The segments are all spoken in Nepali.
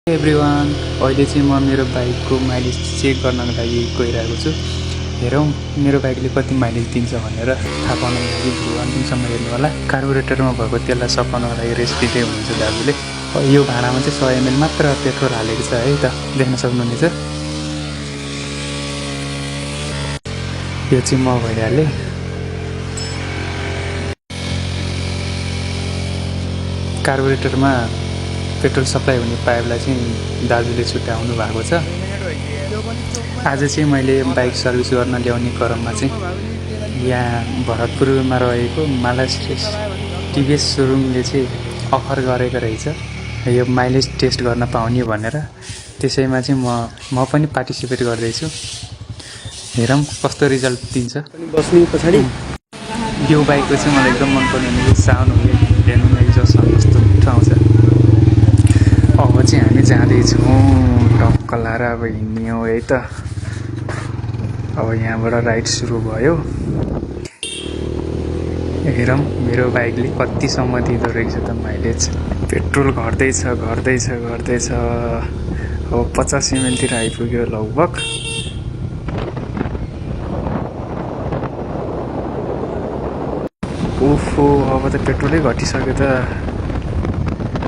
एभ्रिवान, अहिले चाहिँ म मेरो बाइकको माइलेज चेक गर्नको लागि गइरहेको छु। हेरौँ मेरो बाइकले कति माइलेज दिन्छ भनेर थाहा पाउनको लागि भिडियो अन्तिमसम्म हेर्नु होला। कार्बोरेटरमा भएको तेललाई सफाउनको लागि रेस्ट दिँदै हुनुहुन्छ दाजुले। यो भाँडामा चाहिँ 100 ml मात्र पेट्रोल हालेको छ है त, देख्न सक्नुहुनेछ। यो चाहिँ म भइहालेँ। कार्बोरेटरमा पेट्रोल सप्लाई हुने पाइपलाई चाहिँ दाजुले छुट्याउनु भएको छ। आज चाहिँ मैले बाइक सर्भिस गर्न ल्याउने क्रममा चाहिँ यहाँ भरतपुरमा रहेको मालास्ट्रेस टिभिएस सोरुमले चाहिँ अफर गरेको रहेछ यो माइलेज टेस्ट गर्न पाउने भनेर। त्यसैमा चाहिँ म पनि पार्टिसिपेट गर्दैछु। हेरौँ कस्तो रिजल्ट दिन्छ। बस्ने पछाडि यो बाइकको चाहिँ मलाई एकदम मनपर्ने साउन्डले हेर्नुमा एक्जस्ट कस्तो मिठो आउँछ। अब चाहिँ हामी जाँदैछौँ टक्क लाएर अब हिँड्ने हो है त। अब यहाँबाट राइड सुरु भयो। हेरौँ मेरो बाइकले कतिसम्म दिँदो रहेछ त माइलेज। पेट्रोल घट्दैछ। अब 50 ml तिर आइपुग्यो लगभग। ओहो, अब त पेट्रोलै घटिसक्यो त।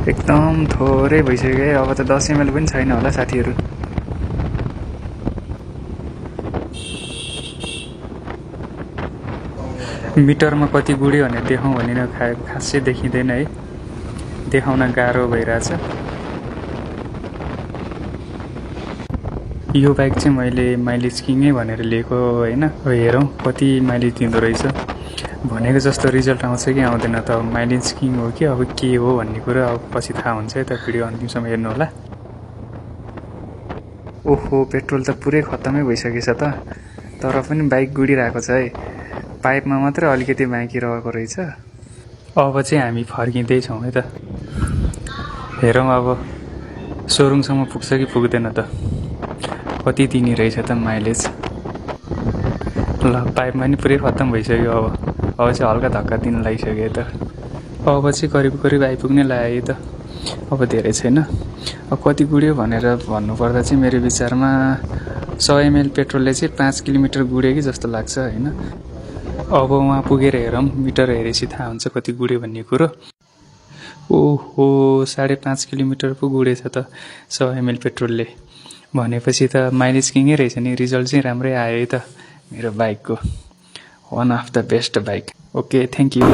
एकदम थोरै भइसक्यो है। अब त 10 ml पनि छैन होला साथीहरू। मिटरमा कति गुड्यो भनेर देखाउँ भने खासै देखिँदैन है, देखाउन गाह्रो भइरहेछ। यो बाइक चाहिँ मैले माइलेज किङै भनेर लिएको होइन। हेरौँ कति माइलेज दिँदो रहेछ। भनेको जस्तो रिजल्ट आउँछ कि आउँदैन त। माइलेज किङ हो कि अब के हो भन्ने कुरा अब पछि थाहा हुन्छ है त। भिडियो अन्तिमसम्म हेर्नु होला। ओहो, पेट्रोल त पुरै खत्तमै भइसकेछ त। तर पनि बाइक गुडिरहेको छ है। पाइपमा मात्रै अलिकति बाँकी रहेको रहेछ। अब चाहिँ हामी फर्किँदैछौँ है त। हेरौँ अब सोरुमसम्म पुग्छ कि पुग्दैन त। कति दिने रहेछ त माइलेज। ल, पाइपमा नि पुरै खत्तम भइसक्यो। अब चाहिँ हल्का धक्का दिन लागिसक्यो त। अब चाहिँ करिब आइपुग्ने लाग्यो त। अब धेरै छैन। अब कति गुड्यो भनेर भन्नुपर्दा चाहिँ मेरो विचारमा 100 ml पेट्रोलले चाहिँ 5 किलोमिटर गुड्यो कि जस्तो लाग्छ होइन। अब वहाँ पुगेर हेरौँ, मिटर हेरेपछि थाहा हुन्छ कति गुड्यो भन्ने कुरो। ओहो, 5.5 किलोमिटर पो गुडेछ त 100 ml पेट्रोलले। भनेपछि त माइलेज किङै रहेछ नि। रिजल्ट चाहिँ राम्रै आयो है त मेरो बाइकको। One of the best bike. Okay, thank you.